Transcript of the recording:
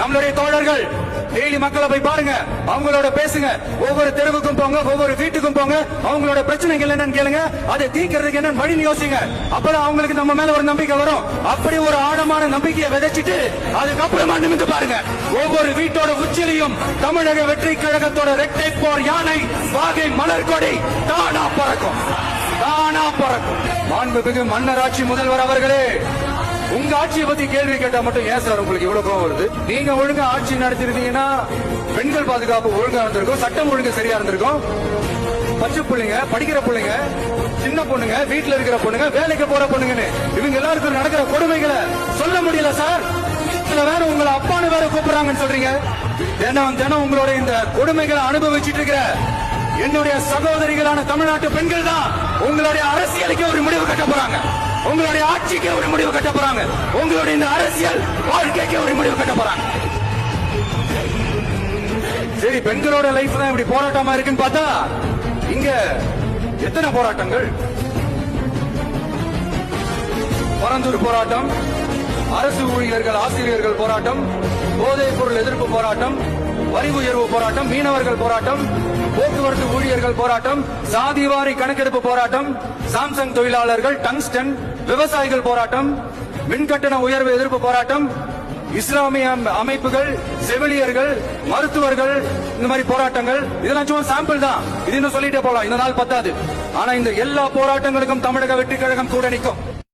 நம்மளுடைய தோழர்கள் டெய்லி மக்களை போய் பாருங்க, அவங்களோட பேசுங்க, ஒவ்வொரு தெருவுக்கும் போங்க, ஒவ்வொரு வீட்டுக்கும் போங்க, அவங்களோட பிரச்சனைகள் என்னன்னு கேளுங்க, அதை தீர்க்கிறதுக்கு என்ன வழி யோசிங்க. அப்பதான் அவங்களுக்கு நம்ம மேல ஒரு நம்பிக்கை வரும். அப்படி ஒரு ஆழமான நம்பிக்கையை விதைச்சிட்டு அதுக்கப்புறமா நிமிந்து பாருங்க, ஒவ்வொரு வீட்டோட உச்சிலையும் தமிழக வெற்றி கழகத்தோட ரெட்டை போர் யானை வாகை மலர்கொடி தானா பறக்கும், தானா பறக்கும். மாண்புமிகு மன்னராட்சி முதல்வர் அவர்களே, உங்க ஆட்சியை பத்தி கேள்வி கேட்டா மட்டும் ஏன் சார் உங்களுக்கு இவ்வளவு கோவம் வருது? நீங்க ஒழுங்கா ஆட்சி நடத்திருந்தீங்கன்னா பெண்கள் பாதுகாப்பு ஒழுங்கா இருந்திருக்கும், சட்டம் ஒழுங்கு சரியா இருந்திருக்கும். பச்சை பிள்ளைங்க, படிக்கிற பிள்ளைங்க, சின்ன பொண்ணுங்க, வீட்டுல இருக்கிற பொண்ணுங்க, வேலைக்கு போற பொண்ணுங்கன்னு இவங்க எல்லாருக்கும் நடக்கிற கொடுமைகளை சொல்ல முடியல சார். வேற உங்களை அப்பான்னு வேற கூப்பிடுறாங்கன்னு சொல்றீங்க. தினம் தினம் உங்களோட இந்த கொடுமைகளை அனுபவிச்சுட்டு இருக்கிற என்னுடைய சகோதரிகளான தமிழ்நாட்டு பெண்கள் தான் உங்களுடைய அரசியலுக்கு ஒரு முடிவு கட்ட போறாங்க, உங்களுடைய ஆட்சிக்கு ஒரு முடிவு கட்ட போறாங்க, உங்களுடைய இந்த அரசியல் வாழ்க்கைக்கு ஒரு முடிவு கட்ட போறாங்க. சரி, பெண்களோட லைஃப் தான் இப்படி போராட்டமா இருக்குன்னு பார்த்தா இங்க எத்தனை போராட்டங்கள்? பரந்தூர் போராட்டம், அரசு ஊழியர்கள் ஆசிரியர்கள் போராட்டம், போதைப் பொருள் எதிர்ப்பு போராட்டம், வரி உயர்வு போராட்டம், மீனவர்கள் போராட்டம், போக்குவரத்து ஊழியர்கள் போராட்டம், சாதிவாரி கணக்கெடுப்பு போராட்டம், சாம்சங் தொழிலாளர்கள், டங்ஸ்டன், விவசாயிகள் போராட்டம், மின்கட்டண உயர்வு எதிர்ப்பு போராட்டம், இஸ்லாமிய அமைப்புகள், செவிலியர்கள், மருத்துவர்கள், இந்த மாதிரி போராட்டங்கள். இதெல்லாம் சும்மா சாம்பிள் தான். இது இன்னும் சொல்லிட்டே போலாம், இந்த நாள் பத்தாது. ஆனா இந்த எல்லா போராட்டங்களுக்கும் தமிழக வெற்றி கழகம் கூட நிற்கும்.